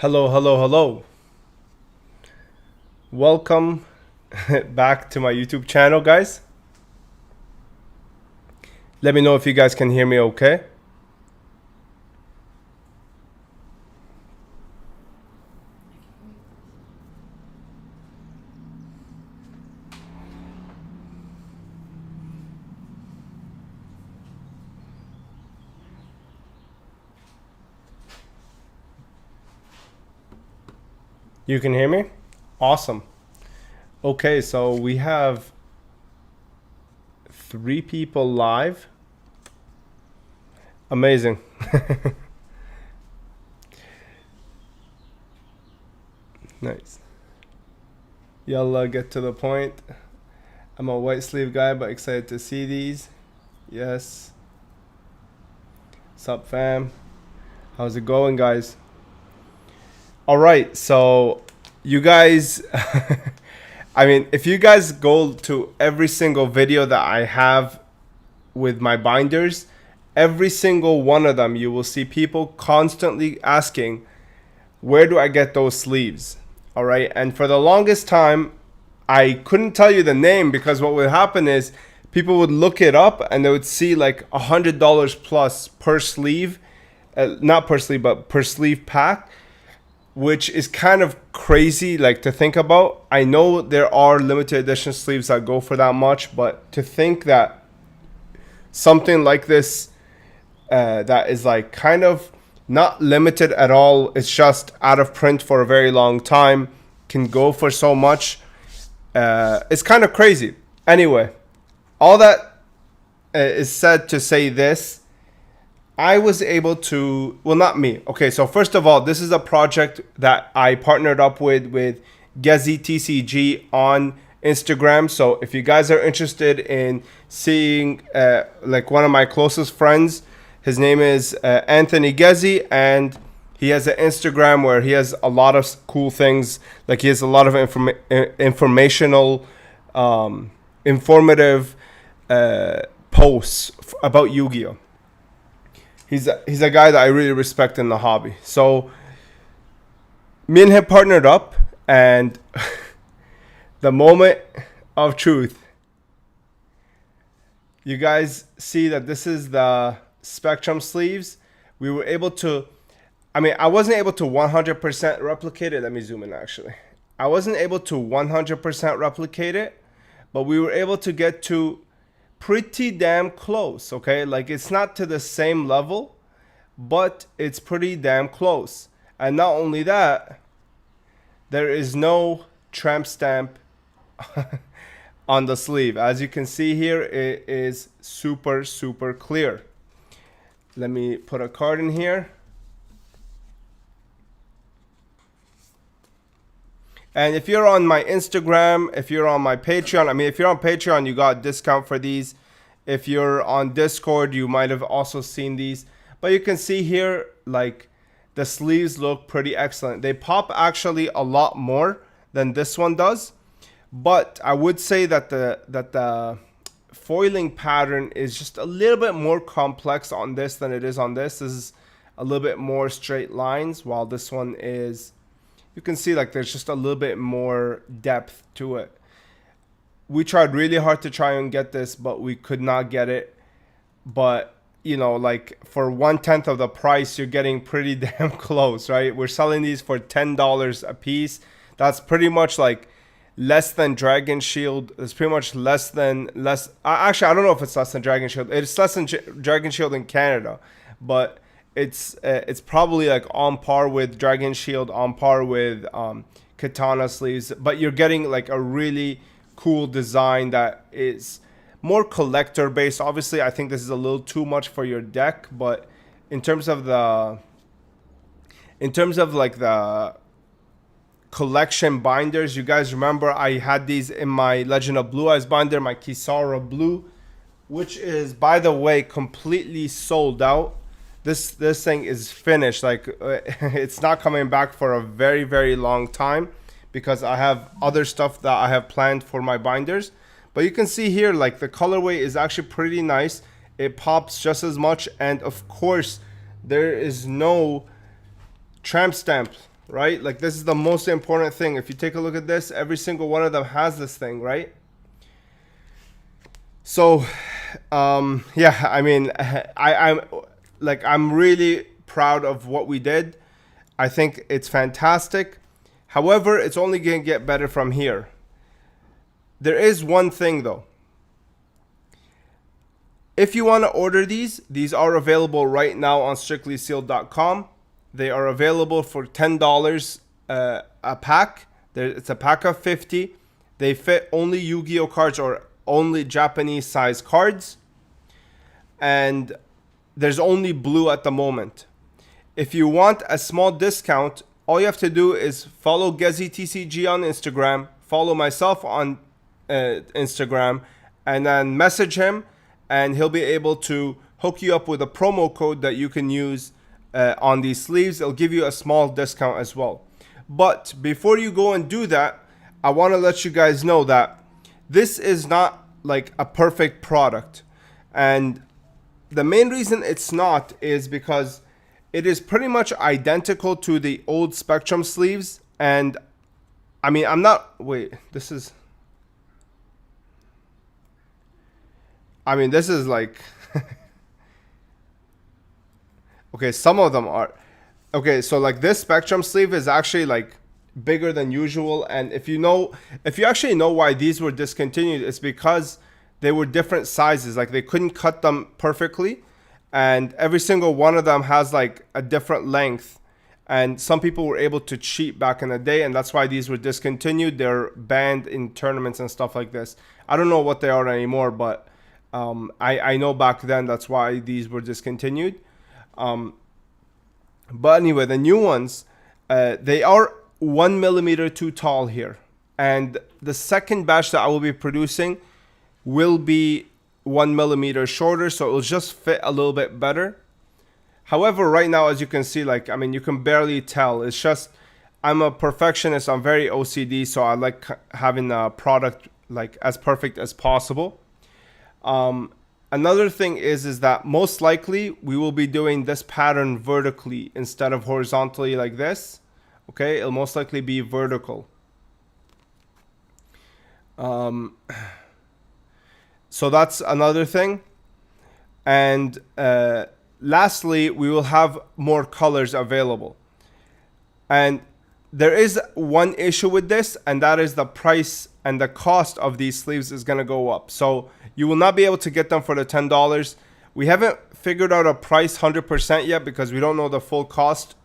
Hello, hello, hello. Welcome back to my YouTube channel, guys. Let me know if you guys can hear me okay. You can hear me? Awesome. Okay, so we have 3 people live. Amazing. Nice. Yalla, get to the point. I'm a white sleeve guy, but excited to see these. Yes. Sup, fam? How's it going, guys? All right, so you guys, I mean, if you guys go to every single video that I have with my binders, every single one of them, you will see people constantly asking, where do I get those sleeves? All right, and for the longest time, I couldn't tell you the name because what would happen is people would look it up and they would see like $100 plus per sleeve, not per sleeve, but per sleeve pack, which is kind of crazy like to think about. I know there are limited edition sleeves that go for that much, but to think that something like this that is like kind of not limited at all, it's just out of print for a very long time, can go for so much, it's kind of crazy. Anyway, all that is said to say this. I was able to, well, not me. Okay, so first of all, this is a project that I partnered up with Gezi TCG on Instagram. So if you guys are interested in seeing like one of my closest friends, his name is Anthony Gezi, and he has an Instagram where he has a lot of cool things. Like he has a lot of informational, informative posts about Yu-Gi-Oh! He's a guy that I really respect in the hobby. So me and him partnered up, and the moment of truth. You guys see that this is the Spectrum sleeves. We were able to, I mean, I wasn't able to 100% replicate it. Let me zoom in actually. I wasn't able to 100% replicate it, but we were able to get to pretty damn close, okay? Like it's not to the same level, but it's pretty damn close. And not only that, there is no tramp stamp on the sleeve. As you can see here, it is super, super clear. Let me put a card in here. And if you're on my Instagram, if you're on my Patreon, I mean, if you're on Patreon, you got a discount for these. If you're on Discord, you might have also seen these. But you can see here, like, the sleeves look pretty excellent. They pop actually a lot more than this one does. But I would say that the foiling pattern is just a little bit more complex on this than it is on this. This is a little bit more straight lines, while this one is, you can see like there's just a little bit more depth to it. We tried really hard to try and get this, but we could not get it. But, you know, like for 1/10 of the price, you're getting pretty damn close, right? We're selling these for $10 a piece. That's pretty much like less than Dragon Shield. It's pretty much actually, I don't know if it's less than Dragon Shield. It's less than Dragon Shield in Canada, but it's probably like on par with Dragon Shield, on par with Katana sleeves, but you're getting like a really cool design that is more collector based. Obviously, I think this is a little too much for your deck, but in terms of like the collection binders, you guys remember I had these in my Legend of Blue Eyes binder, my Kisara Blue, which is, by the way, completely sold out. This thing is finished. Like it's not coming back for a very, very long time because I have other stuff that I have planned for my binders. But you can see here, like the colorway is actually pretty nice. It pops just as much, and of course there is no tramp stamp right? Like this is the most important thing. If you take a look at this, every single one of them has this thing, right? So yeah, I mean, I'm really proud of what we did. I think it's fantastic. However, it's only gonna get better from here. There is one thing though. If you want to order these are available right now on strictlysealed.com. They are available for $10 a pack. It's a pack of 50. They fit only Yu-Gi-Oh cards or only Japanese size cards. And there's only blue at the moment. If you want a small discount, all you have to do is follow GeziTCG on Instagram, follow myself on Instagram, and then message him, and he'll be able to hook you up with a promo code that you can use on these sleeves. It'll give you a small discount as well. But before you go and do that, I want to let you guys know that this is not like a perfect product. And the main reason it's not is because it is pretty much identical to the old Spectrum sleeves. And I mean, this is like okay, some of them are okay. So like this Spectrum sleeve is actually like bigger than usual. And if you actually know why these were discontinued, it's because they were different sizes. Like they couldn't cut them perfectly, and every single one of them has like a different length. And some people were able to cheat back in the day, and that's why these were discontinued. They're banned in tournaments and stuff like this. I don't know what they are anymore, but I know back then that's why these were discontinued. But anyway, the new ones, they are 1 millimeter too tall here. And the second batch that I will be producing will be 1 millimeter shorter, so it will just fit a little bit better. However, right now, as you can see, like, I mean, you can barely tell. It's just, I'm a perfectionist. I'm very OCD, so I like having a product like as perfect as possible. Another thing is that most likely we will be doing this pattern vertically instead of horizontally like this. Okay, it'll most likely be vertical. So that's another thing. And lastly, we will have more colors available. And there is one issue with this, and that is the price and the cost of these sleeves is going to go up. So you will not be able to get them for the $10. We haven't figured out a price 100% yet because we don't know the full cost.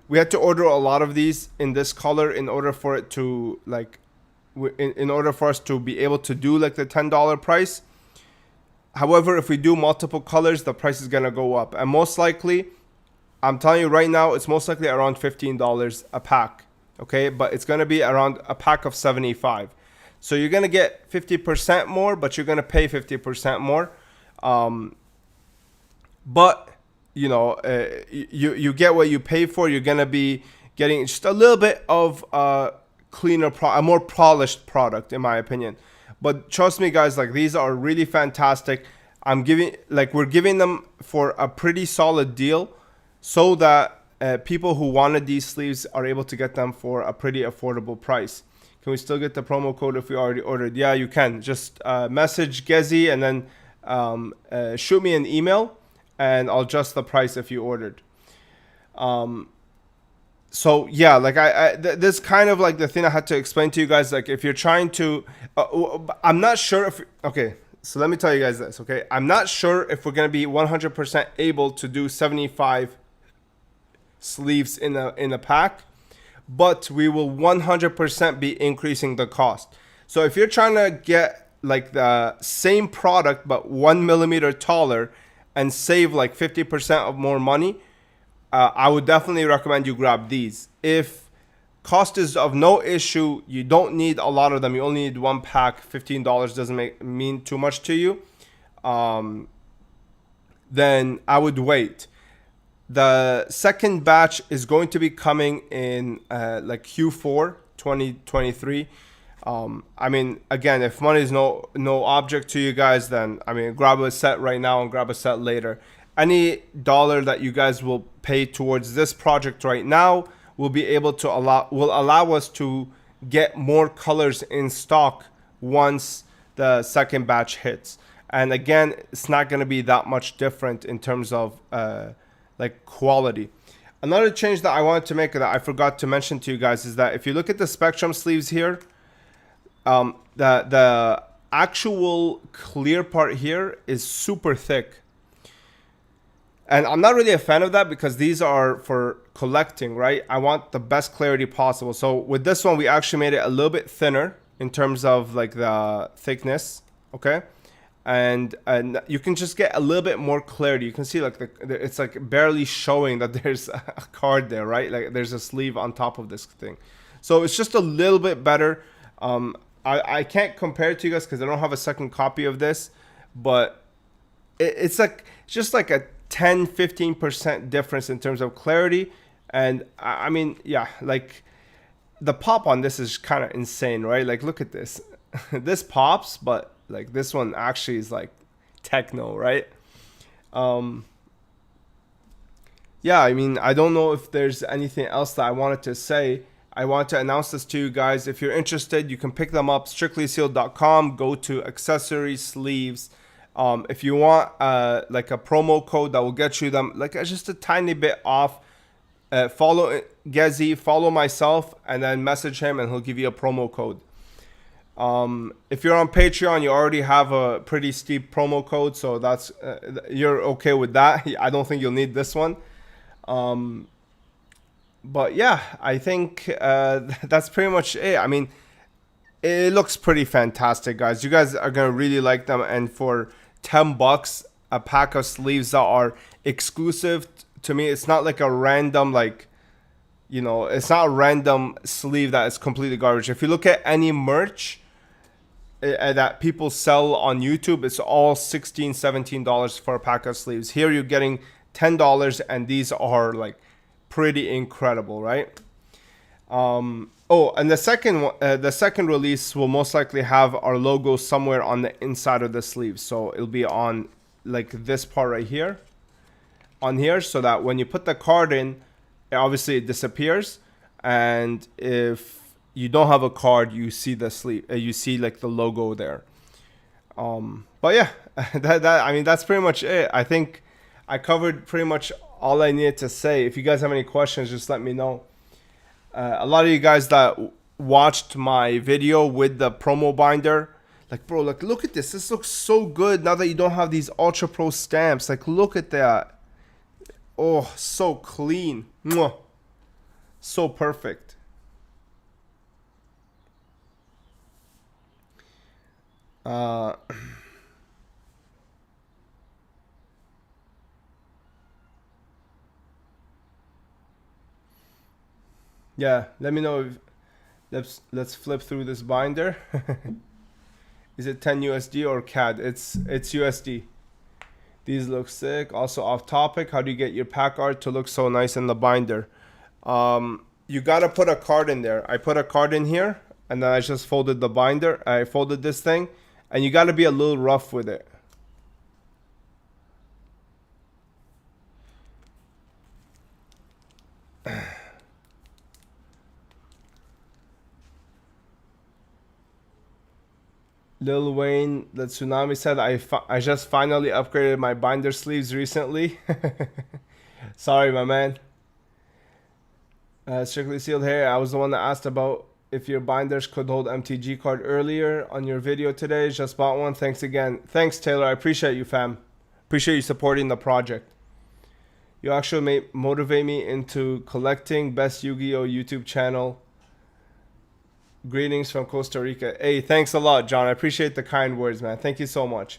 We had to order a lot of these in this color in order for it to like, in order for us to be able to do like the $10 price. However, if we do multiple colors, the price is going to go up. And most likely, I'm telling you right now, it's most likely around $15 a pack. Okay, but it's going to be around a pack of 75. So you're going to get 50% more, but you're going to pay 50% more. But, you know, you get what you pay for. You're going to be getting just a little bit of cleaner, a more polished product, in my opinion. But trust me, guys, like these are really fantastic. We're giving them for a pretty solid deal so that people who wanted these sleeves are able to get them for a pretty affordable price. Can we still get the promo code if we already ordered? Yeah, you can. Just message Gezi and then shoot me an email and I'll adjust the price if you ordered. So yeah, like this kind of like the thing I had to explain to you guys. Like if you're trying to, I'm not sure if, okay, so let me tell you guys this, okay? I'm not sure if we're going to be 100% able to do 75 sleeves in a pack, but we will 100% be increasing the cost. So if you're trying to get like the same product, but 1 millimeter taller and save like 50% of more money, I would definitely recommend you grab these. If cost is of no issue, you don't need a lot of them, you only need one pack, $15 doesn't mean too much to you, then I would wait. The second batch is going to be coming in like Q4 2023. I mean, again, if money is no object to you guys, then I mean, grab a set right now and grab a set later. any dollar that you guys will pay towards this project right now will be able to allow us to get more colors in stock once the second batch hits. And again, it's not going to be that much different in terms of like quality. Another change that I wanted to make that I forgot to mention to you guys is that if you look at the Spectrum sleeves here, the actual clear part here is super thick. And I'm not really a fan of that because these are for collecting, right? I want the best clarity possible. So with this one, we actually made it a little bit thinner in terms of like the thickness, okay? And you can just get a little bit more clarity. You can see like it's like barely showing that there's a card there, right? Like there's a sleeve on top of this thing. So it's just a little bit better. I can't compare it to you guys because I don't have a second copy of this, but it's like just like a 10-15% difference in terms of clarity. And I mean, yeah, like the pop on this is kind of insane, right? Like look at this. This pops, but like this one actually is like techno, right? Yeah, I mean, I don't know if there's anything else that I wanted to say. I want to announce this to you guys. If you're interested, you can pick them up, strictlysealed.com, go to accessories, sleeves. If you want like a promo code that will get you them like just a tiny bit off, follow Gezi, follow myself, and then message him and he'll give you a promo code. If you're on Patreon, you already have a pretty steep promo code, so that's you're okay with that. I don't think you'll need this one. But yeah, I think that's pretty much it. I mean, it looks pretty fantastic, guys. You guys are gonna really like them, and for $10, a pack of sleeves that are exclusive to me, it's not like a random, like, you know, it's not a random sleeve that is completely garbage. If you look at any merch that people sell on YouTube, it's all $16-17 for a pack of sleeves. Here you're getting $10, and these are like pretty incredible, right? Oh, and the second release will most likely have our logo somewhere on the inside of the sleeve. So it'll be on like this part right here, on here, so that when you put the card in, obviously it disappears. And if you don't have a card, you see the sleeve, you see like the logo there. But yeah, I mean, that's pretty much it. I think I covered pretty much all I needed to say. If you guys have any questions, just let me know. A lot of you guys that watched my video with the promo binder, like, bro, like, look at this. This looks so good now that you don't have these Ultra Pro stamps. Like, look at that. Oh, so clean. Mwah. So perfect. Yeah, let me know if let's flip through this binder. Is it 10 USD or CAD? It's USD. These look sick. Also off topic, how do you get your pack art to look so nice in the binder? You gotta put a card in there. I put a card in here, and then I just folded the binder. I folded this thing, and you gotta be a little rough with it. Lil Wayne, the Tsunami said, I just finally upgraded my binder sleeves recently. Sorry, my man. Strictly Sealed here. I was the one that asked about if your binders could hold MTG card earlier on your video today. Just bought one. Thanks again. Thanks, Taylor. I appreciate you, fam. Appreciate you supporting the project. You actually motivate me into collecting. Best Yu-Gi-Oh! YouTube channel. Greetings from Costa Rica. Hey, thanks a lot, John. I appreciate the kind words, man. Thank you so much.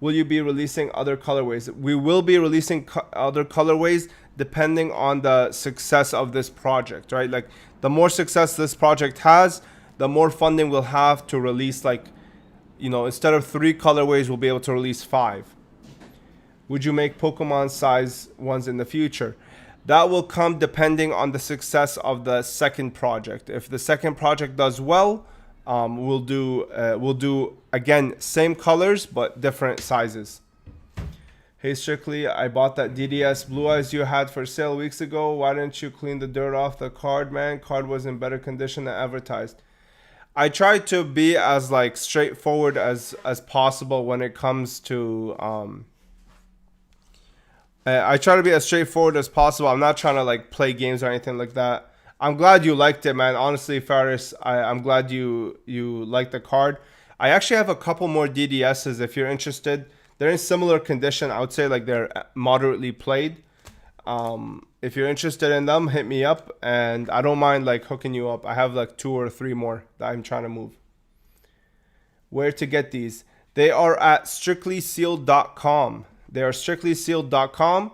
Will you be releasing other colorways? We will be releasing other colorways depending on the success of this project, right? Like, the more success this project has, the more funding we'll have to release, like, you know, instead of 3 colorways, we'll be able to release 5. Would you make Pokemon size ones in the future? That will come depending on the success of the second project. If the second project does well, we'll do again same colors but different sizes. Hey Strictly, I bought that DDS Blue Eyes you had for sale weeks ago. Why didn't you clean the dirt off the card, man? Card was in better condition than advertised. I try to be as like straightforward as possible when it comes to I try to be as straightforward as possible. I'm not trying to like play games or anything like that. I'm glad you liked it, man. Honestly, Faris, I'm glad you liked the card. I actually have a couple more DDSs if you're interested. They're in similar condition. I would say like they're moderately played. If you're interested in them, hit me up, and I don't mind like hooking you up. I have like 2 or 3 more that I'm trying to move. Where to get these? They are at strictlysealed.com. They are strictlysealed.com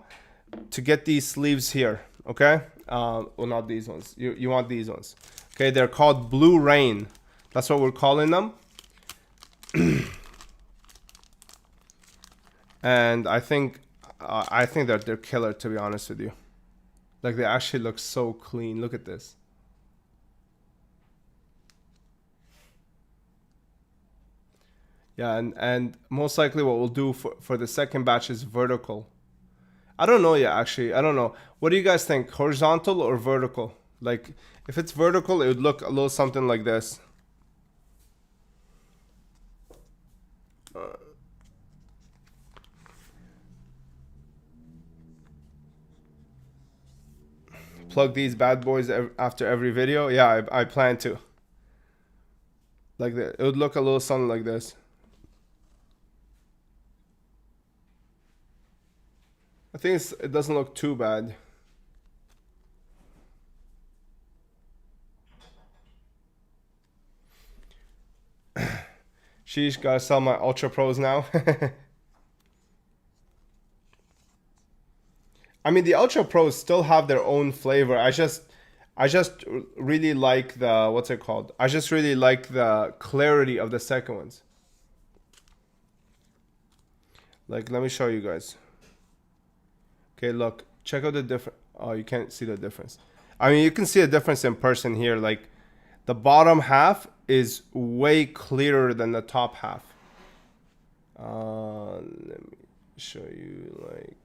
to get these sleeves here. Okay. Well, not these ones. You want these ones. Okay. They're called Blue Rain. That's what we're calling them. And I think that they're killer, to be honest with you. Like they actually look so clean. Look at this. Yeah, and most likely what we'll do for the second batch is vertical. I don't know yet, actually. I don't know. What do you guys think? Horizontal or vertical? Like, if it's vertical, it would look a little something like this. Plug these bad boys after every video. Yeah, I plan to. Like that. It would look a little something like this. I think it doesn't look too bad. Sheesh, gotta sell my Ultra Pros now. I mean, the Ultra Pros still have their own flavor. I just really like the, what's it called? I just really like the clarity of the second ones. Like, let me show you guys. Okay, look, check out the difference. Oh, you can't see the difference. I mean, you can see a difference in person here. Like, the bottom half is way clearer than the top half. Let me show you, like.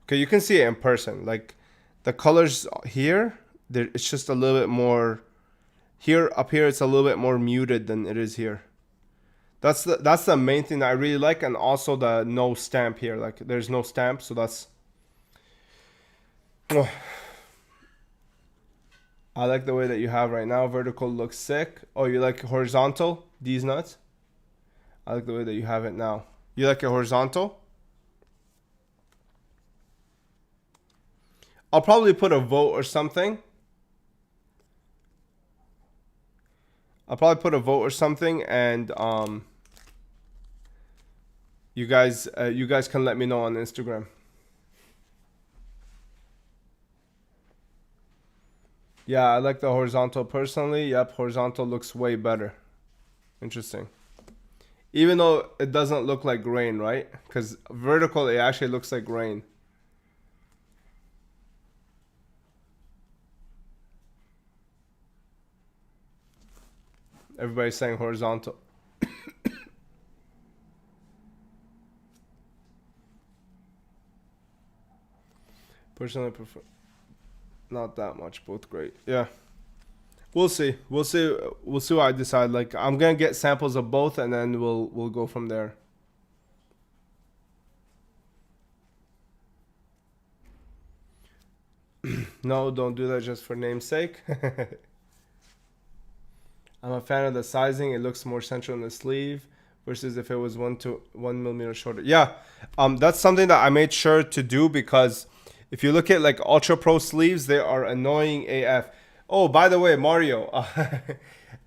Okay, you can see it in person. Like, the colors here, it's just a little bit more. Here, up here, it's a little bit more muted than it is here. That's the main thing that I really like, and also the no stamp here. Like, there's no stamp, so that's. Oh. I like the way that you have right now. Vertical looks sick. Oh, you like horizontal? These nuts? I like the way that you have it now. You like it horizontal? I'll probably put a vote or something. And you guys can let me know on Instagram. Yeah, I like the horizontal personally. Yep, horizontal looks way better. Interesting. Even though it doesn't look like grain, right? Because vertical, it actually looks like grain. Everybody's saying horizontal. Personally, I prefer not that much. Both great. Yeah. We'll see. We'll see what I decide. Like, I'm gonna get samples of both, and then we'll go from there. No, don't do that just for namesake. I'm a fan of the sizing. It looks more central in the sleeve versus if it was 1 millimeter shorter. Yeah, that's something that I made sure to do, because if you look at like Ultra Pro sleeves, they are annoying AF. Oh, by the way, Mario,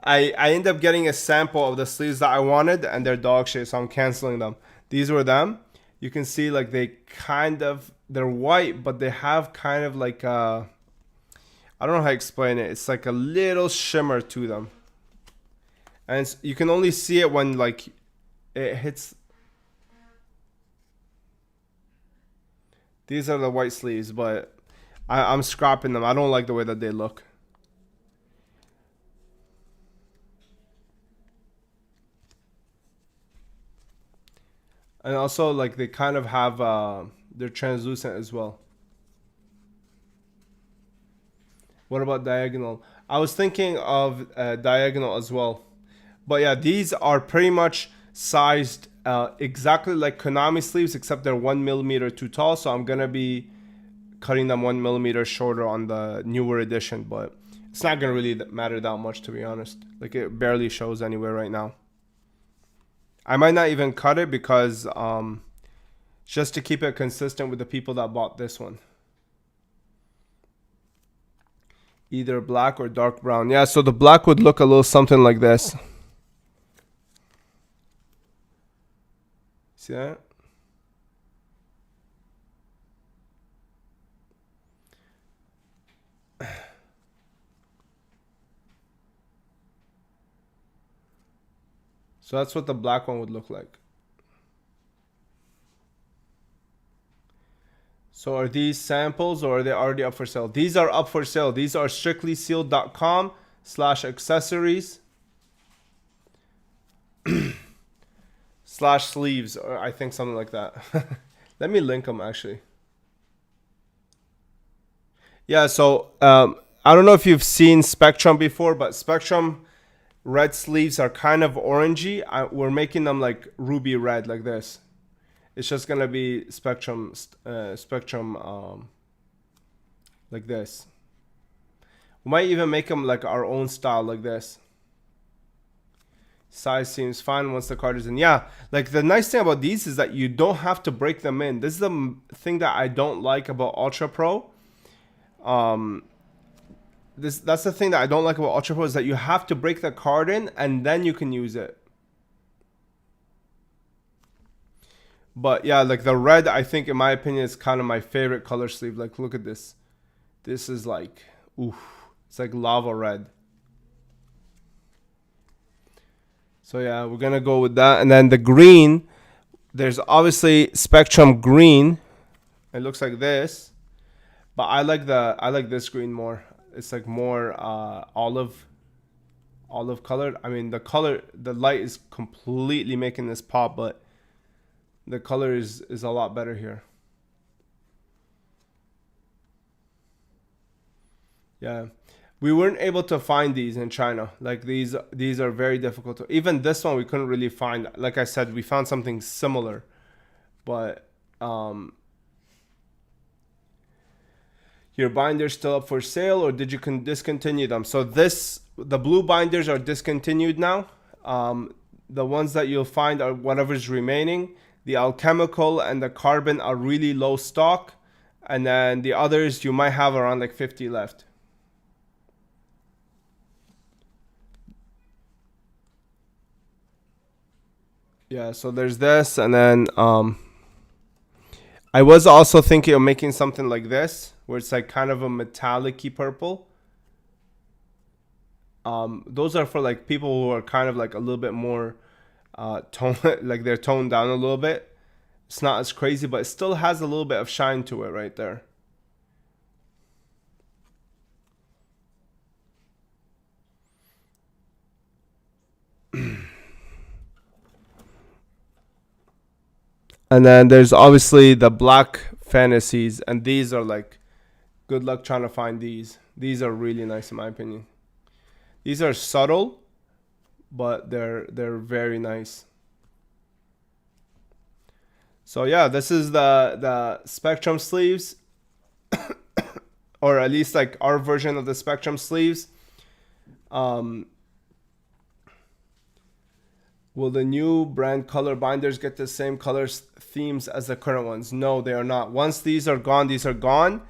I ended up getting a sample of the sleeves that I wanted, and they're dog shit, so I'm canceling them. These were them. You can see like they're white, but they have kind of like I don't know how to explain it. It's like a little shimmer to them. And you can only see it when like it hits. These are the white sleeves, but I'm scrapping them. I don't like the way that they look. And also, like, they kind of have they're translucent as well. What about diagonal? I was thinking of diagonal as well. But yeah, these are pretty much sized exactly like Konami sleeves, except they're 1 millimeter too tall. So I'm gonna be cutting them 1 millimeter shorter on the newer edition. But it's not gonna really matter that much, to be honest. Like, it barely shows anywhere right now. I might not even cut it because just to keep it consistent with the people that bought this one. Either black or dark brown. Yeah, so the black would look a little something like this. See that? So that's what the black one would look like. So are these samples or are they already up for sale? These are up for sale. These are strictlysealed.com/accessories /sleeves, or I think something like that. Let me link them actually. Yeah, so I don't know if you've seen Spectrum before, but Spectrum red sleeves are kind of orangey. We're making them like ruby red, like this. It's just gonna be Spectrum like this. We might even make them like our own style, like this. Size seems fine once the card is in. Yeah, like the nice thing about these is that you don't have to break them in. This is the thing that I don't like about Ultra Pro. That's the thing that I don't like about Ultra Pro, is that you have to break the card in and then you can use it. But yeah, like the red, I think in my opinion is kind of my favorite color sleeve. Like, look at this. This is like, oof, it's like lava red. So yeah, we're gonna go with that. And then the green, there's obviously Spectrum green. It looks like this, but I like this green more. It's like more olive colored. I mean, the light is completely making this pop, but the color is a lot better here. Yeah. We weren't able to find these in China. Like, these are very difficult to, even this one we couldn't really find. Like I said, we found something similar, but your binders still up for sale, or did you discontinue them? So the blue binders are discontinued now. The ones that you'll find are whatever's remaining. The alchemical and the carbon are really low stock, and then the others you might have around like 50 left. Yeah, so there's this, and then I was also thinking of making something like this, where it's like kind of a metallic-y purple. Those are for like people who are kind of like a little bit more tone, like they're toned down a little bit. It's not as crazy, but it still has a little bit of shine to it right there. And then there's obviously the black fantasies, and these are like, good luck trying to find these. These are really nice in my opinion. These are subtle, but they're very nice. So yeah, this is the Spectrum sleeves, or at least like our version of the Spectrum sleeves. Will the new brand color binders get the same colors themes as the current ones? No, they are not. Once these are gone, these are gone.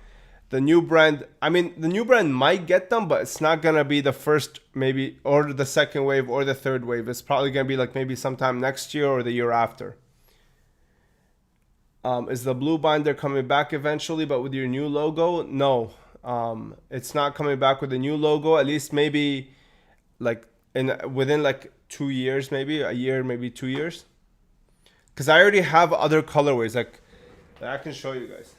The new brand, I mean, the new brand might get them, but it's not gonna be the first, maybe, or the second wave or the third wave. It's probably gonna be like maybe sometime next year or the year after. Is the blue binder coming back eventually, but with your new logo? No, it's not coming back with a new logo. At least maybe like within like 2 years, maybe a year, maybe 2 years. Because I already have other colorways. Like, I can show you guys.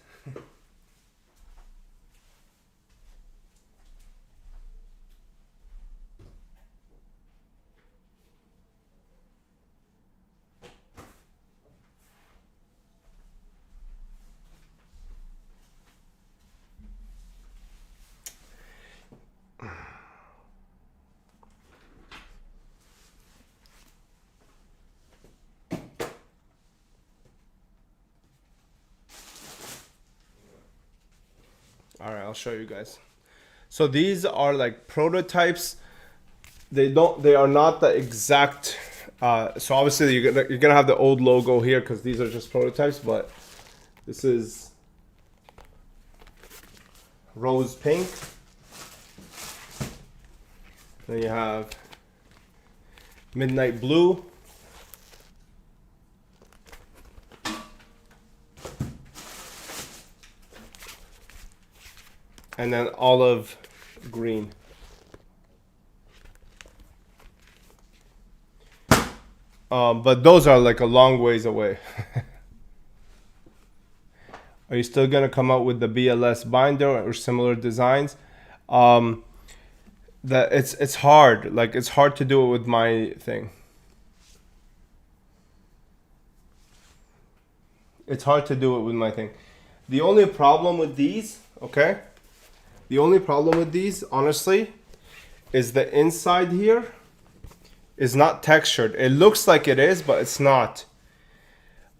I'll show you guys. So these are like prototypes. They are not the exact, so obviously you're gonna have the old logo here because these are just prototypes, but this is rose pink. Then you have midnight blue. And then olive green. But those are like a long ways away. Are you still gonna come out with the BLS binder or similar designs? It's hard. Like it's hard to do it with my thing. It's hard to do it with my thing. The only problem with these, okay? The only problem with these, honestly, is the inside here is not textured. It looks like it is, but it's not.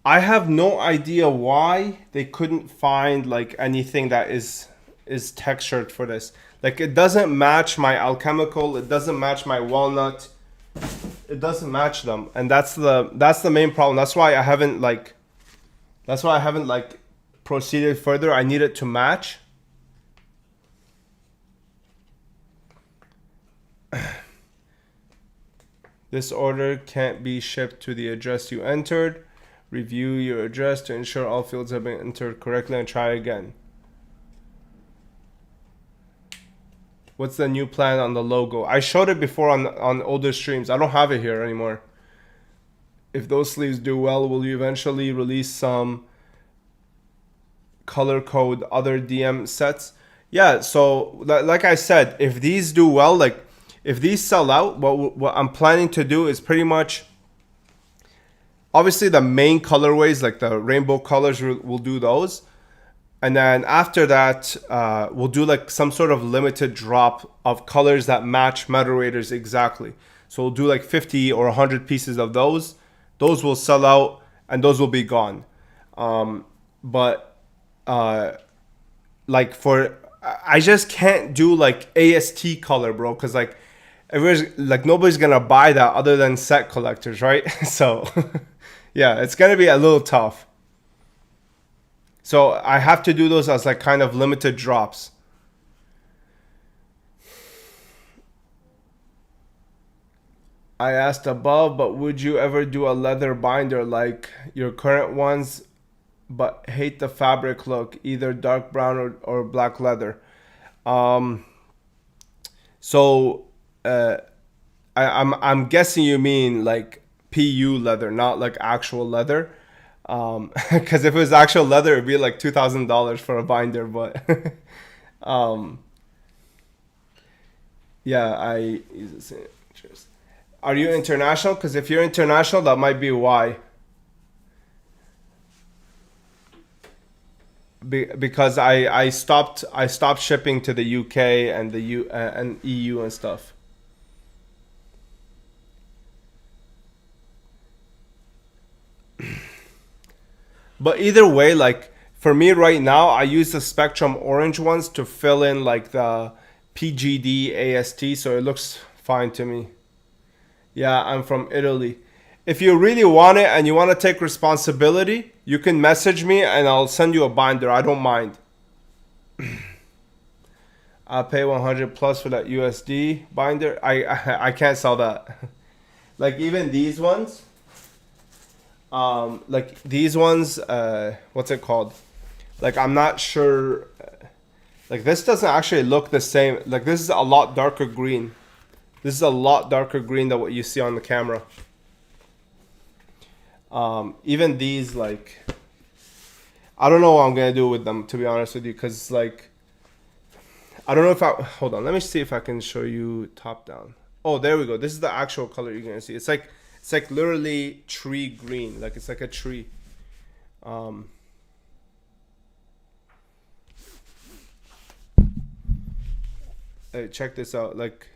I have no idea why they couldn't find like anything that is textured for this. Like it doesn't match my alchemical, it doesn't match my walnut. It doesn't match them, and that's the main problem. That's why I haven't proceeded further. I need it to match. This order can't be shipped to the address you entered. Review your address to ensure all fields have been entered correctly and try again. What's the new plan on the logo? I showed it before on older streams. I don't have it here anymore. If those sleeves do well, will you eventually release some color code other DM sets? Yeah, so like I said, if these do well, like if these sell out, what I'm planning to do is pretty much, obviously the main colorways, like the rainbow colors, we'll do those. And then after that, we'll do like some sort of limited drop of colors that match Meta Raiders exactly. So we'll do like 50 or 100 pieces of those. Those will sell out and those will be gone. Like I just can't do like AST color, bro, because like nobody's gonna buy that other than set collectors, right? So yeah, it's gonna be a little tough. So I have to do those as like kind of limited drops. I asked above, but would you ever do a leather binder like your current ones, but hate the fabric look, either dark brown or black leather? I'm guessing you mean like PU leather, not like actual leather. Because if it was actual leather, it'd be like $2,000 for a binder. But yeah, I use the same. Cheers. Are you international? Because if you're international, that might be why. Because I stopped shipping to the UK and the and EU and stuff. But either way, like for me right now, I use the Spectrum orange ones to fill in like the PGD AST, so it looks fine to me. Yeah, I'm from Italy. If you really want it and you want to take responsibility, you can message me and I'll send you a binder. I don't mind. I'll pay 100 plus for that USD binder. I can't sell that. Like even these ones. Like these ones, what's it called? Like I'm not sure. Like this doesn't actually look the same. Like this is a lot darker green. This is a lot darker green than what you see on the camera. Even these, like, I don't know what I'm gonna do with them, to be honest with you, because like, I don't know if hold on, let me see if I can show you top down. Oh, there we go. This is the actual color you're gonna see. It's like literally tree green. Like it's like a tree. Hey, check this out. Like,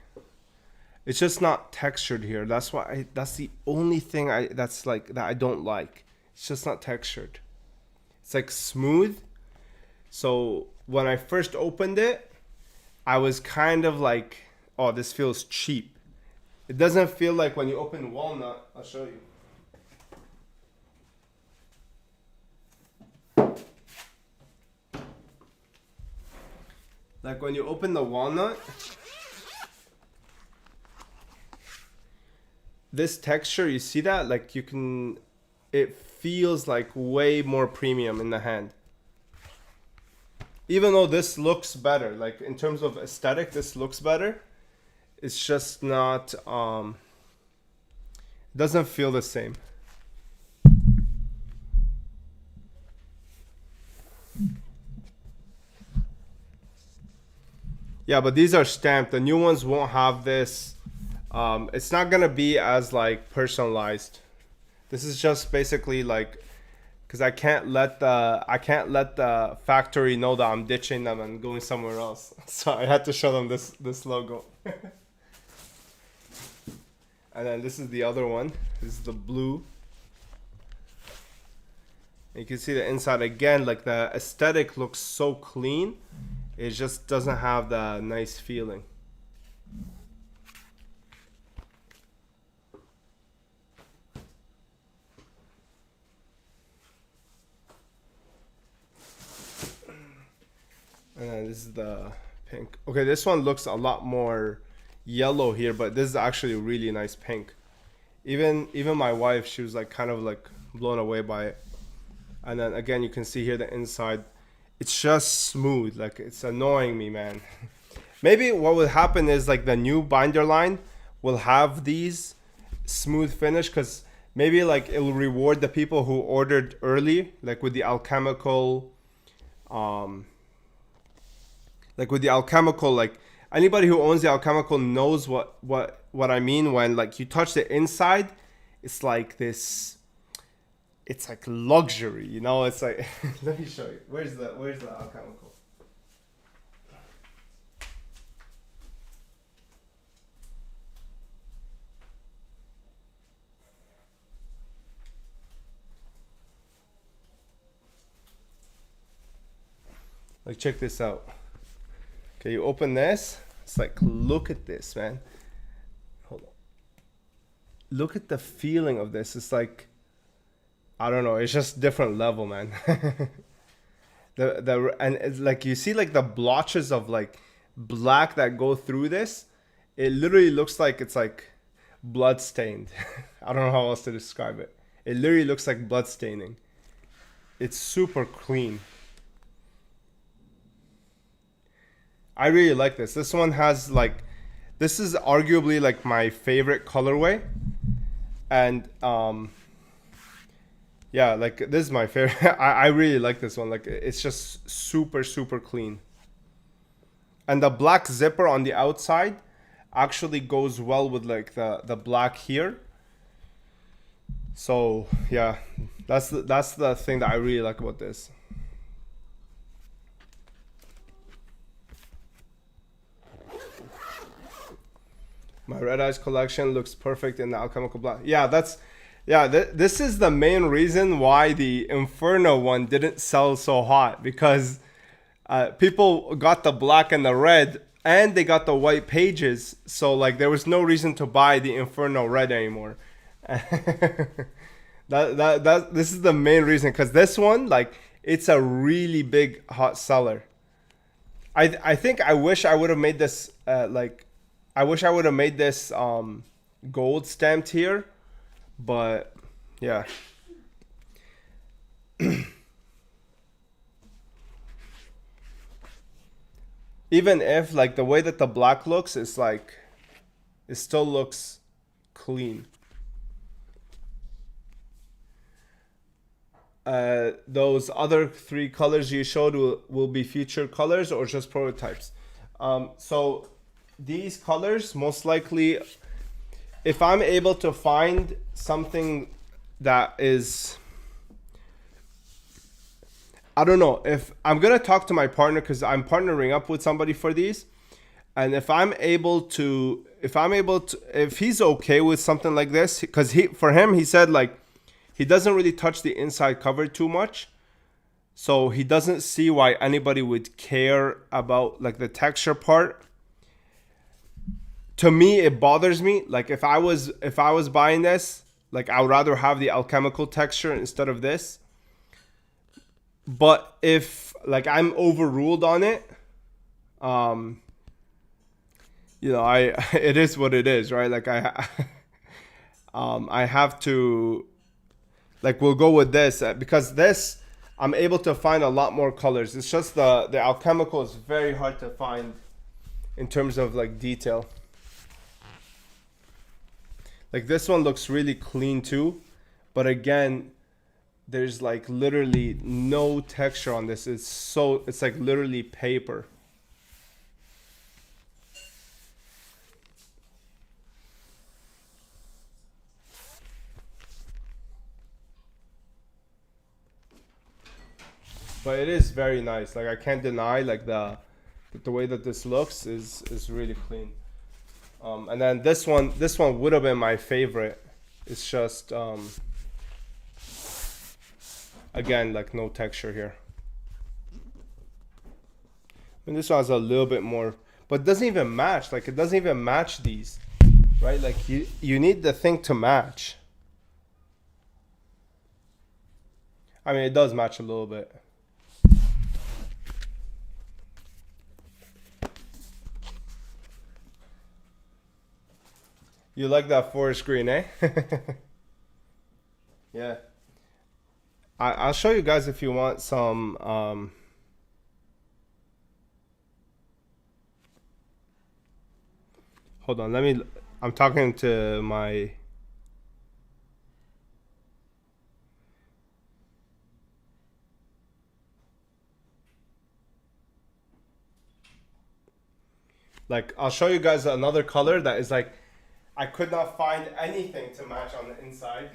it's just not textured here. That's why that's the only thing that I don't like. It's just not textured. It's like smooth. So when I first opened it, I was kind of like, oh, this feels cheap. It doesn't feel like when you open walnut. I'll show you. Like when you open the walnut, this texture, you see that? Like you can, it feels like way more premium in the hand. Even though this looks better, like in terms of aesthetic, this looks better. It's just not, it doesn't feel the same. Yeah, but these are stamped. The new ones won't have this. It's not gonna be as like personalized. This is just basically like, because I can't let the factory know that I'm ditching them and going somewhere else. So I had to show them this logo. And then this is the other one. This is the blue. And you can see the inside again. Like the aesthetic looks so clean. It just doesn't have the nice feeling. And then this is the pink. Okay, this one looks a lot more yellow here, but this is actually a really nice pink. Even my wife, she was like kind of like blown away by it. And then again, you can see here the inside. It's just smooth. Like it's annoying me, man. Maybe what will happen is like the new binder line will have these smooth finish, because maybe like it will reward the people who ordered early, like with the alchemical, like anybody who owns the alchemical knows what I mean when like you touch the inside, it's like this, it's like luxury, you know? It's like let me show you. Where's the alchemical? Like check this out. Okay, you open this. It's like, look at this, man. Hold on. Look at the feeling of this. It's like, I don't know. It's just different level, man. And it's like you see like the blotches of like black that go through this. It literally looks like it's like blood stained. I don't know how else to describe it. It literally looks like blood staining. It's super clean. I really like this. This one has like, this is arguably like my favorite colorway. And yeah, like this is my favorite. I really like this one. Like it's just super, super clean. And the black zipper on the outside actually goes well with like the black here. So yeah, that's the thing that I really like about this. My Red Eyes collection looks perfect in the alchemical black. Yeah, this is the main reason why the Inferno one didn't sell so hot, because people got the black and the red and they got the white pages. So like there was no reason to buy the Inferno red anymore. This is the main reason, because this one, like, it's a really big hot seller. I think I wish I would have made this I wish I would have made this gold stamped here, but yeah. Even if like the way that the black looks is like, it still looks clean. Those other three colors you showed will be future colors or just prototypes. So these colors, most likely, if I'm able to find something that is, I don't know, if I'm gonna talk to my partner, because I'm partnering up with somebody for these, and if he's okay with something like this, because for him he said like he doesn't really touch the inside cover too much, So he doesn't see why anybody would care about like the texture part. To me, it bothers me. Like if I was buying this, like I would rather have the alchemical texture instead of this. But if like I'm overruled on it, you know, I it is what it is, right? Like I have to, like, we'll go with this because this I'm able to find a lot more colors. It's just the alchemical is very hard to find in terms of like detail. Like this one looks really clean too, but again, there's like literally no texture on this. It's like literally paper. But it is very nice. Like I can't deny like the way that this looks is really clean. And then this one would have been my favorite. It's just again like no texture here. And this one has a little bit more, but it doesn't even match. Like it doesn't even match these, right? Like you need the thing to match. I mean, it does match a little bit. You like that forest green, eh? Yeah. I'll show you guys if you want some. Hold on, let me. I'm talking to my. Like, I'll show you guys another color that is like, I could not find anything to match on the inside.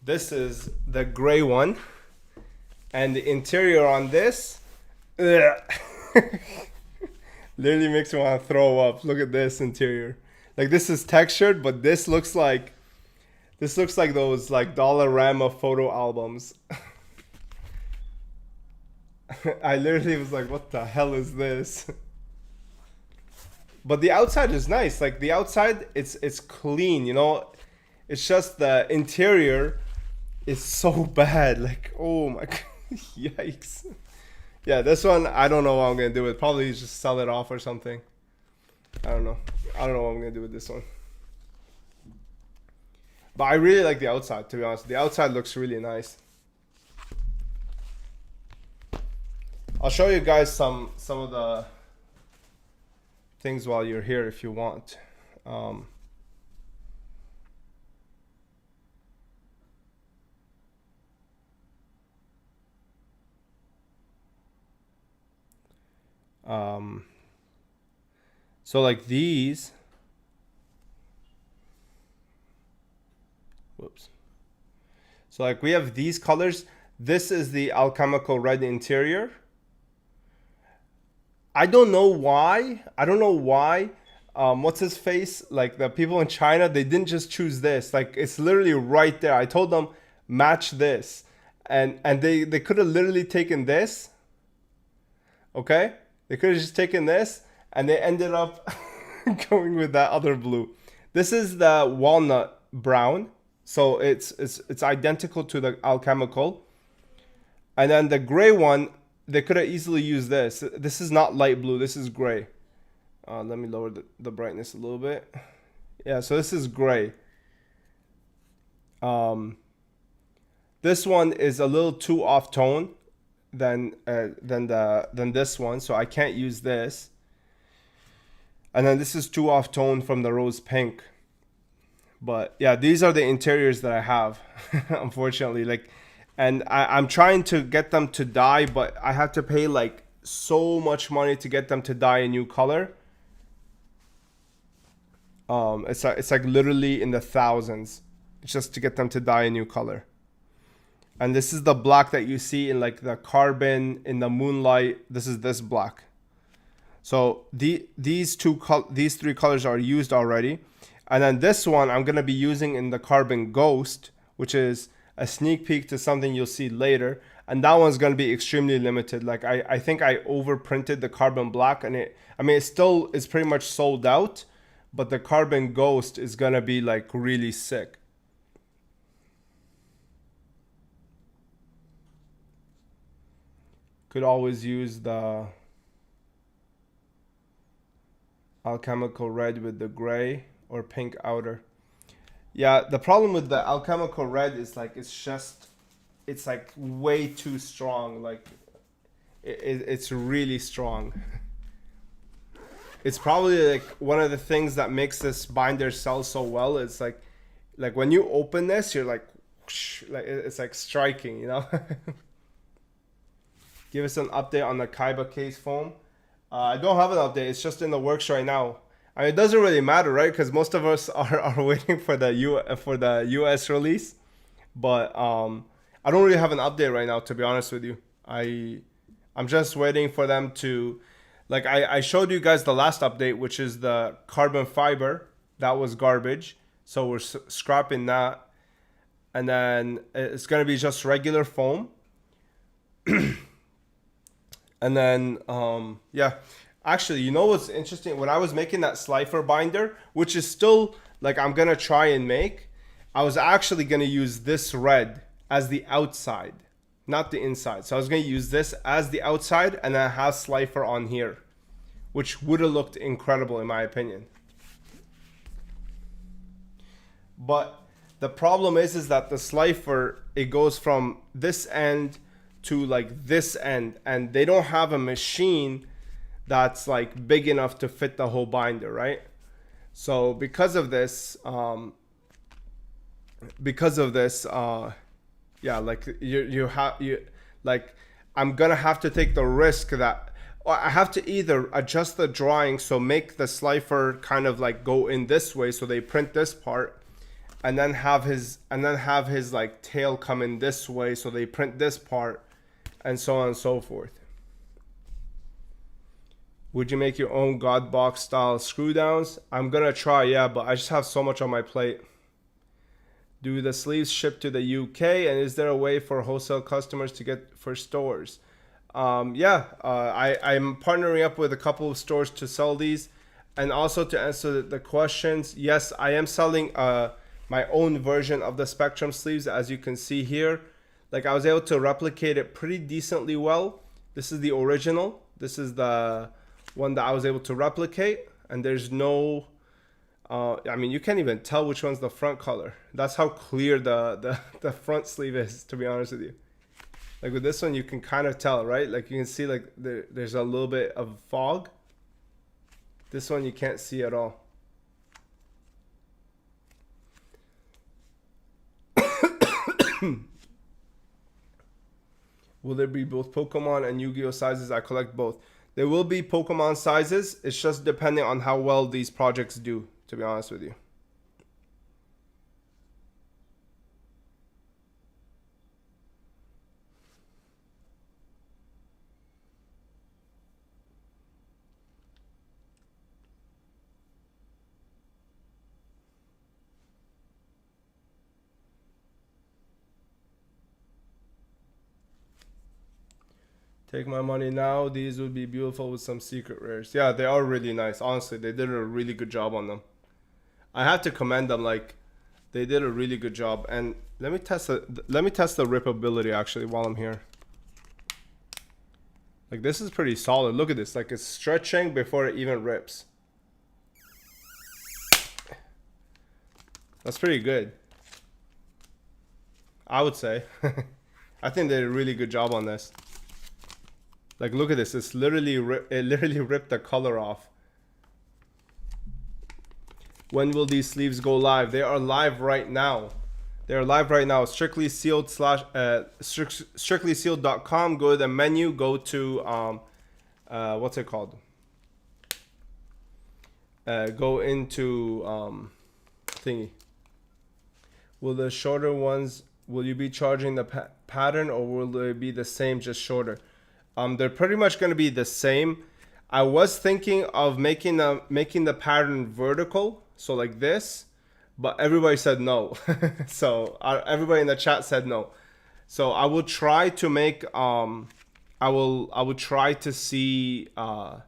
This is the gray one, and the interior on this, literally makes me want to throw up. Look at this interior. Like this is textured, but this looks like those like Dollarama photo albums. I literally was like, what the hell is this? But the outside is nice. Like the outside, it's clean, you know. It's just the interior is so bad. Like, oh my god, yikes. Yeah, this one I don't know what I'm gonna do with. Probably just sell it off or something. I don't know. I don't know what I'm gonna do with this one. But I really like the outside, to be honest. The outside looks really nice. I'll show you guys some of the things while you're here if you want. So like these, whoops. So like we have these colors. This is the alchemical red interior. I don't know why. What's his face? Like the people in China, they didn't just choose this. Like it's literally right there. I told them match this, and they could have literally taken this. Okay, they could have just taken this, and they ended up going with that other blue. This is the walnut brown, so it's identical to the alchemical. And then the gray one, they could have easily used this. This is not light blue. This is gray. Let me lower the brightness a little bit. Yeah, so this is gray. This one is a little too off tone than this one, so I can't use this. And then this is too off tone from the rose pink. But yeah, these are the interiors that I have, unfortunately. Like, and I'm trying to get them to dye, but I have to pay like so much money to get them to dye a new color. It's like literally in the thousands just to get them to dye a new color. And this is the black that you see in like the carbon, in the moonlight. This is this black. So these three colors are used already. And then this one I'm going to be using in the Carbon Ghost, which is a sneak peek to something you'll see later. And that one's going to be extremely limited. Like I think I overprinted the Carbon Black, and it still is pretty much sold out, but the Carbon Ghost is going to be like really sick. Could always use the alchemical red with the gray or pink outer. Yeah, the problem with the alchemical red is like it's like way too strong. Like it's really strong. It's probably like one of the things that makes this binder sell so well. It's like when you open this, you're like it's like striking, you know. Give us an update on the Kaiba case foam. I don't have an update. It's just in the works right now. I mean, it doesn't really matter, right? Because most of us are waiting for the US release. But I don't really have an update right now, to be honest with you. I'm just waiting for them to, like I showed you guys the last update, which is the carbon fiber. That was garbage. So we're scrapping that. And then it's going to be just regular foam. And then, yeah, actually, you know what's interesting? When I was making that Slifer binder, which is still like I'm going to try and make, I was actually going to use this red as the outside, not the inside. So I was going to use this as the outside and then have Slifer on here, which would have looked incredible in my opinion. But the problem is that the Slifer, it goes from this end to like this end, and they don't have a machine that's like big enough to fit the whole binder, right? So because of this, yeah, like you like I'm gonna have to take the risk that I have to either adjust the drawing, so make the Slifer kind of like go in this way, so they print this part, and then have his like tail come in this way, so they print this part, and so on and so forth. Would you make your own God box style screw downs? I'm gonna try, yeah, but I just have so much on my plate. Do the sleeves ship to the UK, and is there a way for wholesale customers to get for stores? I'm partnering up with a couple of stores to sell these, and also to answer the questions. Yes, I am selling my own version of the Spectrum sleeves, as you can see here. Like I was able to replicate it pretty decently well. This is the original. This is the one that I was able to replicate, and there's no, I mean, you can't even tell which one's the front color. That's how clear the front sleeve is, to be honest with you. Like with this one, you can kind of tell, right? Like you can see like there's a little bit of fog. This one you can't see at all. Will there be both Pokemon and Yu-Gi-Oh sizes? I collect both. There will be Pokemon sizes. It's just depending on how well these projects do, to be honest with you. Take my money now. These would be beautiful with some secret rares. Yeah, they are really nice. Honestly, they did a really good job on them. I have to commend them. Like, they did a really good job. And let me test the ripability actually while I'm here. Like, this is pretty solid. Look at this. Like, it's stretching before it even rips. That's pretty good, I would say. I think they did a really good job on this. Like, look at this. It's literally it literally ripped the color off. When will these sleeves go live? They are live right now. They are live right now. strictlysealed.com. Go to the menu. Go to what's it called? Go into thingy. Will the shorter ones? Will you be charging the pattern, or will they be the same, just shorter? They're pretty much going to be the same. I was thinking of making the pattern vertical, so like this, but everybody said no. So everybody in the chat said no. So I will try to make I will try to see I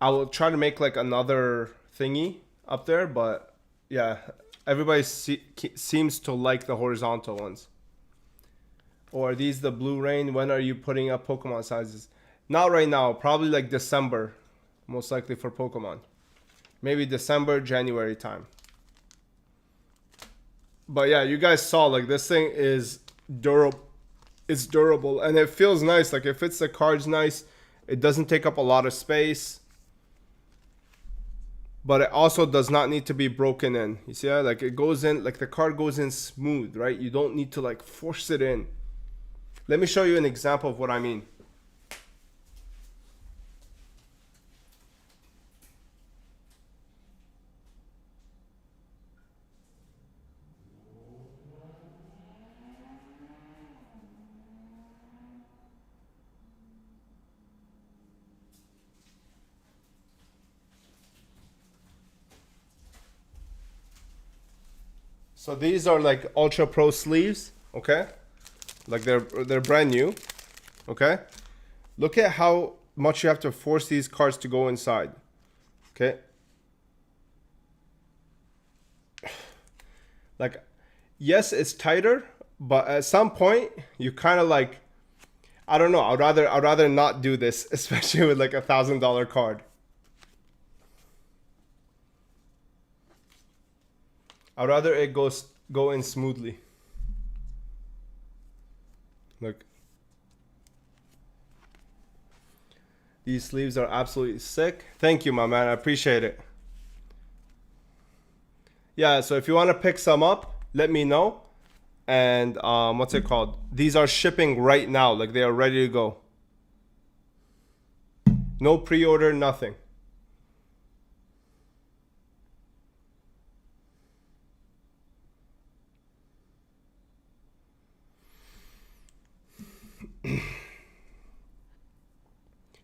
will try to make like another thingy up there, but yeah, everybody seems to like the horizontal ones. Or are these the blue rain? When are you putting up Pokemon sizes? Not right now. Probably like December, most likely for Pokemon. Maybe December, January time. But yeah, you guys saw like this thing is durable. It's durable and it feels nice. Like it fits the cards nice. It doesn't take up a lot of space. But it also does not need to be broken in. You see that? Like it goes in, like the card goes in smooth, right? You don't need to like force it in. Let me show you an example of what I mean. So these are like Ultra Pro sleeves, okay? Like they're brand new, okay? Look at how much you have to force these cards to go inside, okay? Like, yes, it's tighter, but at some point you kind of like, I don't know. I'd rather not do this, especially with like $1,000 card. I'd rather it go in smoothly. Look. These sleeves are absolutely sick. Thank you, my man. I appreciate it. Yeah, so if you want to pick some up, let me know. And what's it called? These are shipping right now. Like they are ready to go. No pre-order, nothing.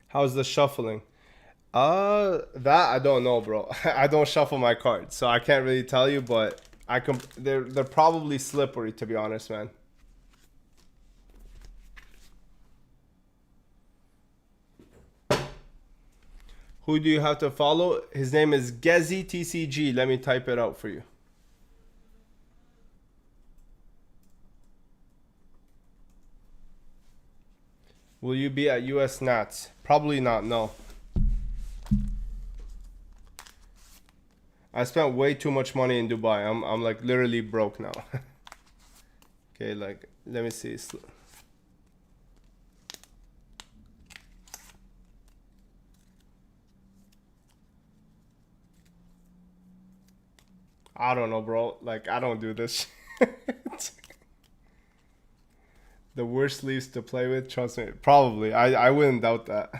How's the shuffling? That I don't know, bro. I don't shuffle my cards, so I can't really tell you. But they're probably slippery, to be honest, man. Who do you have to follow? His name is Gezi TCG. Let me type it out for you. Will you be at US Nats? Probably not, no. I spent way too much money in Dubai. I'm like literally broke now. Okay, like let me see. I don't know, bro. Like I don't do this shit. The worst sleeves to play with, trust me. Probably. I wouldn't doubt that.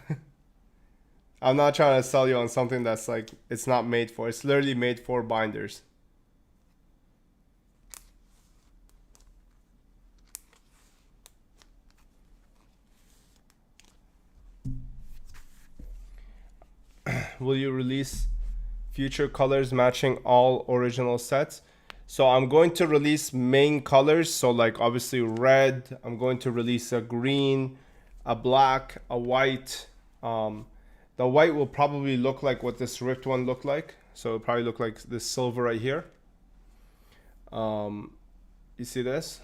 I'm not trying to sell you on something that's like it's not made for. It's literally made for binders. Will you release future colors matching all original sets? So I'm going to release main colors. So like obviously red. I'm going to release a green, a black, a white. The white will probably look like what this ripped one looked like. So it'll probably look like this silver right here. You see this?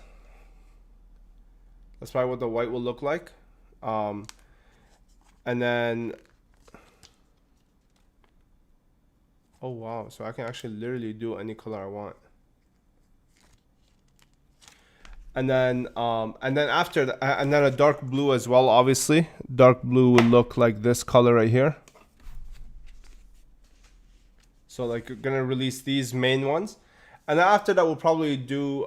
That's probably what the white will look like. And then, oh wow, so I can actually literally do any color I want. And then after that, and then a dark blue as well, obviously. Dark blue will look like this color right here. So like you're gonna release these main ones. And then after that we'll probably do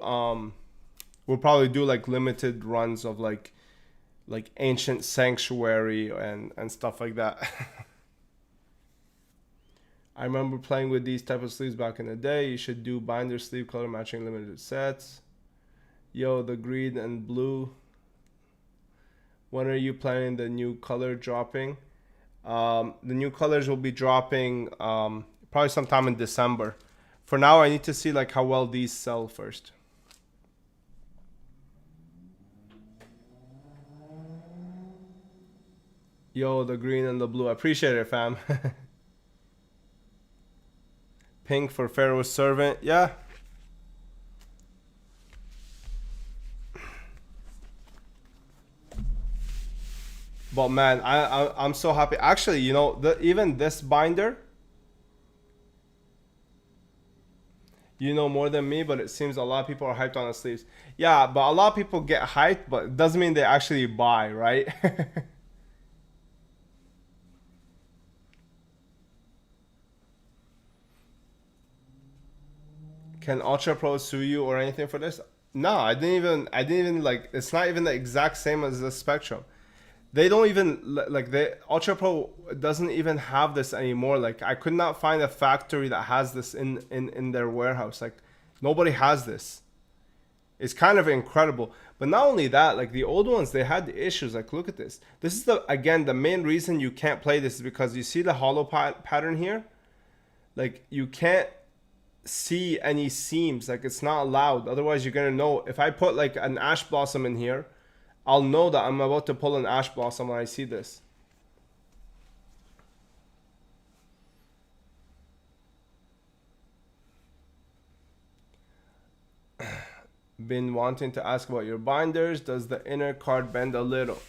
like limited runs of like Ancient Sanctuary and stuff like that. I remember playing with these type of sleeves back in the day. You should do binder sleeve color matching limited sets. Yo, the green and blue. When are you planning the new color dropping? The new colors will be dropping probably sometime in December. For now, I need to see like how well these sell first. Yo, the green and the blue. I appreciate it, fam. Pink for Pharaoh's servant. Yeah. But man, I'm so happy. Actually, you know, even this binder, you know more than me, but it seems a lot of people are hyped on the sleeves. Yeah, but a lot of people get hyped, but it doesn't mean they actually buy, right? Can Ultra Pro sue you or anything for this? No, I didn't even like. It's not even the exact same as the Spectrum. They don't even like the Ultra Pro doesn't even have this anymore. Like I could not find a factory that has this in their warehouse. Like nobody has this. It's kind of incredible. But not only that, like the old ones, they had the issues. Like look at this. This is the main reason you can't play this is because you see the hollow pattern here. Like you can't see any seams. Like it's not allowed. Otherwise, you're gonna know. If I put like an ash blossom in here, I'll know that I'm about to pull an ash blossom when I see this. Been wanting to ask about your binders. Does the inner card bend a little?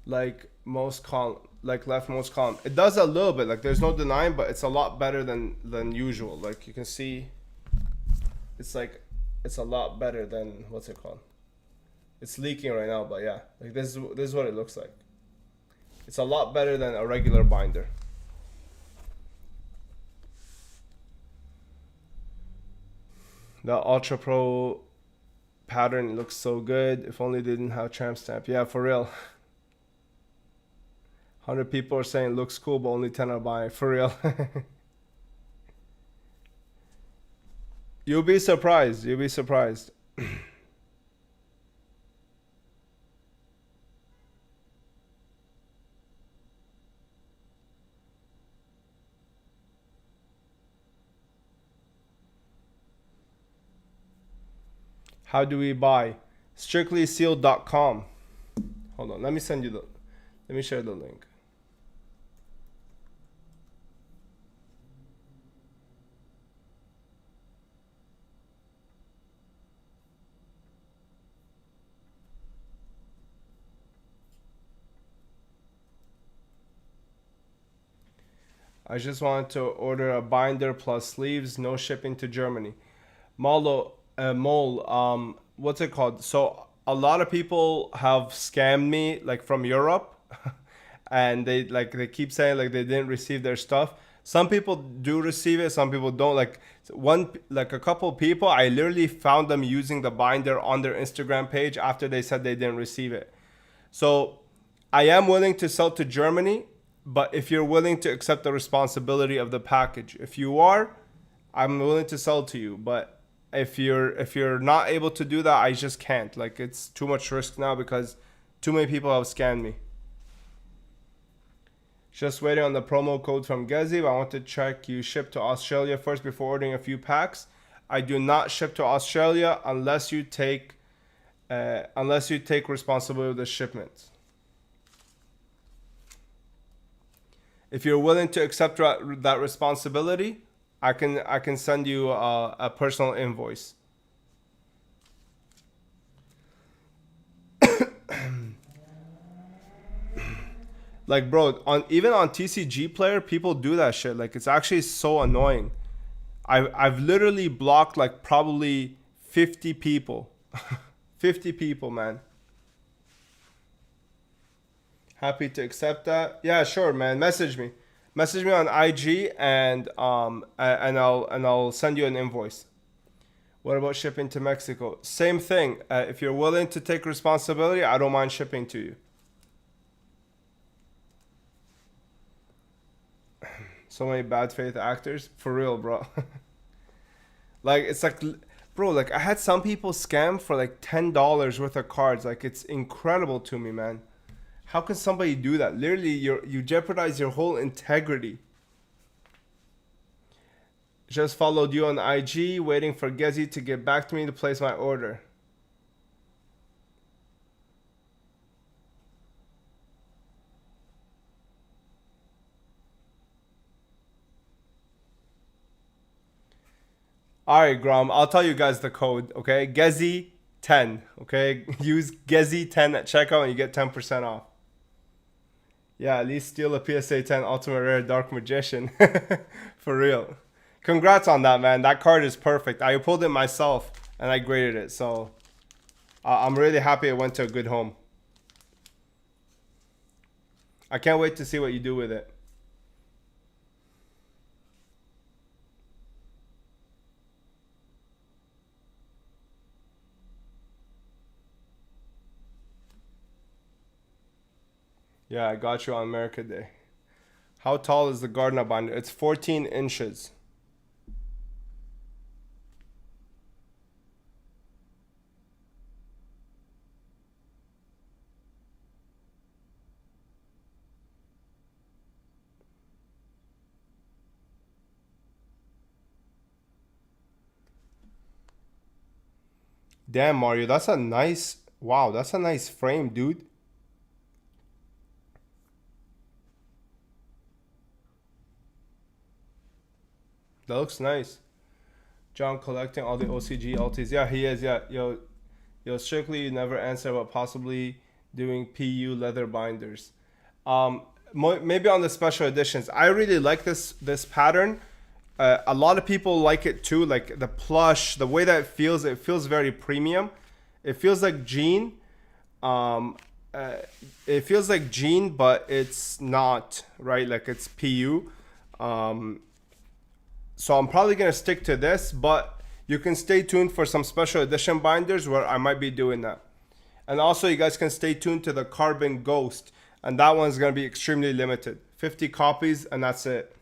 Like most column, like left most column. It does a little bit. Like there's no denying, but it's a lot better than usual. Like you can see, it's like it's a lot better than what's it called? It's leaking right now, but yeah, like this is what it looks like. It's a lot better than a regular binder. The Ultra Pro pattern looks so good. If only they didn't have tramp stamp. Yeah, for real. 100 people are saying it looks cool, but only 10 are buying. For real. You'll be surprised. You'll be surprised. How do we buy? Strictlysealedinc. Hold on, let me share the link. I just wanted to order a binder plus sleeves, no shipping to Germany. Mole, what's it called? So a lot of people have scammed me like from Europe, and they keep saying like they didn't receive their stuff. Some people do receive it, some people don't. Like a couple people, I literally found them using the binder on their Instagram page after they said they didn't receive it. So I am willing to sell to Germany, but if you're willing to accept the responsibility of the package, if you are, I'm willing to sell to you. But if you're not able to do that, I just can't. Like it's too much risk now because too many people have scammed me. Just waiting on the promo code from Gezi. I want to check you ship to Australia first before ordering a few packs. I do not ship to Australia unless you take responsibility of the shipments. If you're willing to accept that responsibility, I can send you a personal invoice. Like bro, even on TCG Player, people do that shit. Like it's actually so annoying. I've literally blocked like probably 50 people. 50 people, man. Happy to accept that. Yeah, sure, man. Message me. Message me on IG and I'll send you an invoice. What about shipping to Mexico? Same thing. If you're willing to take responsibility, I don't mind shipping to you. So many bad faith actors, for real, bro. Like it's like, bro, like I had some people scam for like $10 worth of cards. Like it's incredible to me, man. How can somebody do that? Literally, you jeopardize your whole integrity. Just followed you on IG, waiting for Gezi to get back to me to place my order. Alright, Grom, I'll tell you guys the code, okay? Gezi 10, okay? Use Gezi 10 at checkout and you get 10% off. Yeah, at least steal a PSA 10 Ultimate Rare Dark Magician. For real. Congrats on that, man. That card is perfect. I pulled it myself and I graded it, so I'm really happy it went to a good home. I can't wait to see what you do with it. Yeah, I got you on America Day. How tall is the Gardner binder? It's 14 inches. Damn, Mario, that's a nice... Wow, that's a nice frame, dude. That looks nice. John collecting all the OCG LTs. Yeah, he is. Yeah, yo, strictly you never answer about possibly doing PU leather binders. Maybe on the special editions. I really like this pattern. A lot of people like it too. Like the plush, the way that it feels very premium. It feels like jean. It feels like jean, but it's not, right? Like it's PU. So I'm probably gonna stick to this, but you can stay tuned for some special edition binders where I might be doing that. And also you guys can stay tuned to the Carbon Ghost, and that one's gonna be extremely limited. 50 copies and that's it.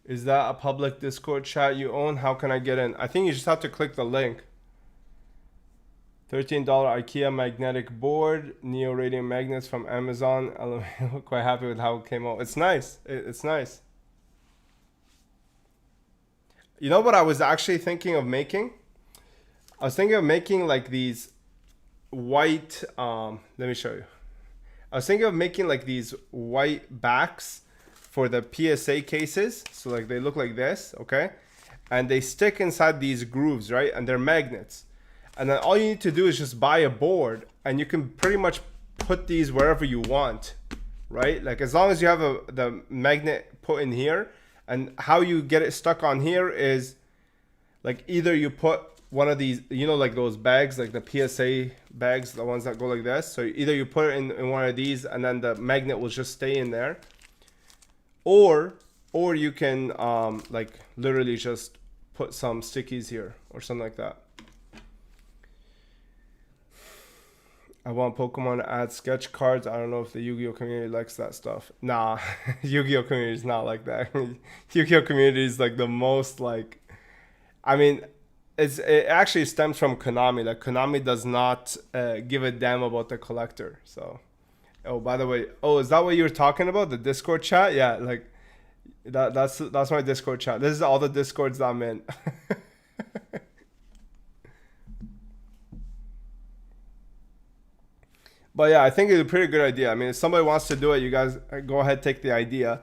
Is that a public Discord chat you own? How can I get in? I think you just have to click the link. $13 IKEA magnetic board, Neo Radiant magnets from Amazon. I'm quite happy with how it came out. It's nice. It's nice. You know what I was actually thinking of making? I was thinking of making like these white, let me show you. I was thinking of making like these white backs for the PSA cases. So like they look like this, okay? And they stick inside these grooves, right? And they're magnets. And then all you need to do is just buy a board and you can pretty much put these wherever you want, right? Like as long as you have the magnet put in here, and how you get it stuck on here is like either you put one of these, you know, like those bags, like the PSA bags, the ones that go like this. So either you put it in one of these and then the magnet will just stay in there. Or you can like literally just put some stickies here or something like that. I want Pokemon to add sketch cards. I don't know if the Yu-Gi-Oh community likes that stuff. Nah, Yu-Gi-Oh community is not like that. Yu-Gi-Oh community is like the most like, I mean, it actually stems from Konami. Like Konami does not give a damn about the collector. So, oh, by the way, oh, is that what you were talking about? The Discord chat? Yeah, like that's my Discord chat. This is all the Discords that I'm in. But yeah, I think it's a pretty good idea. I mean, if somebody wants to do it, you guys go ahead, take the idea.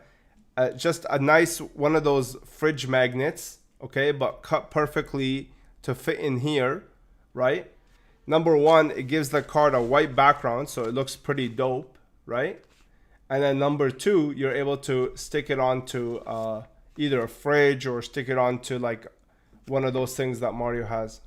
Just a nice one of those fridge magnets, okay, but cut perfectly to fit in here, right? Number one, it gives the card a white background, so it looks pretty dope, right? And then number two, you're able to stick it onto either a fridge or stick it onto like one of those things that Mario has.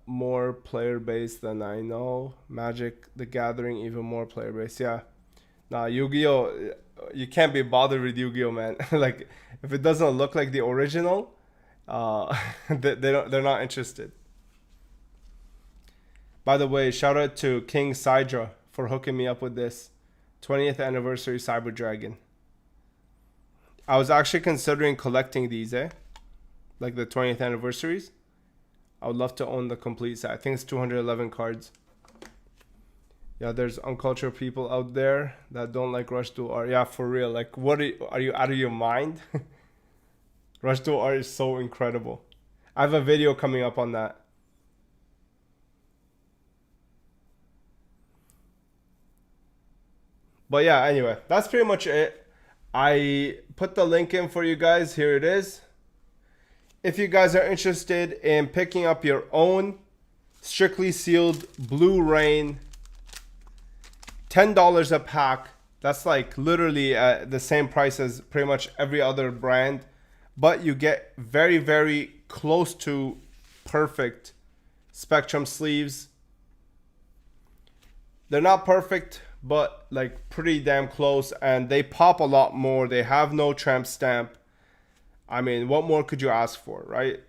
More player base than I know. Magic the Gathering, even more player base. Yeah, Nah, Yu-Gi-Oh, you can't be bothered with Yu-Gi-Oh, man. Like, if it doesn't look like the original, they're not interested. By the way, shout out to King Sidra for hooking me up with this 20th anniversary Cyber Dragon. I was actually considering collecting these, like the 20th anniversaries. I would love to own the complete set. I think it's 211 cards. Yeah, there's uncultured people out there that don't like Rush Duel art. Yeah, for real. Like, what are you out of your mind? Rush Duel art is so incredible. I have a video coming up on that. But yeah, anyway, that's pretty much it. I put the link in for you guys. Here it is. If you guys are interested in picking up your own Strictly Sealed Blue Rain, $10 a pack. That's like literally the same price as pretty much every other brand, but you get very, very close to perfect Spectrum sleeves. They're not perfect, but like pretty damn close, and they pop a lot more. They have no tramp stamp. I mean, what more could you ask for, right?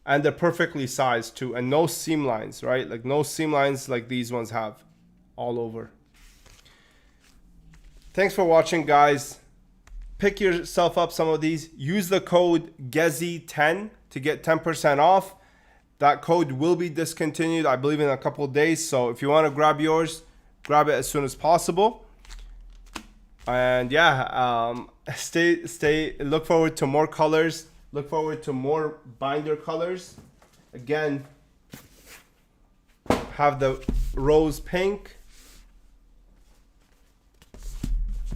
And they're perfectly sized too, and no seam lines, right? Like no seam lines like these ones have all over. Thanks for watching, guys. Pick yourself up some of these. Use the code GEZI10 to get 10% off. That code will be discontinued, I believe, in a couple of days. So if you want to grab yours, grab it as soon as possible. And yeah, look forward to more colors. Look forward to more binder colors. Again, have the rose pink,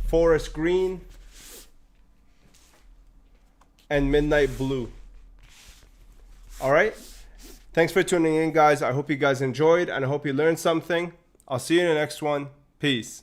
forest green, and midnight blue. All right. Thanks for tuning in, guys. I hope you guys enjoyed, and I hope you learned something. I'll see you in the next one. Peace.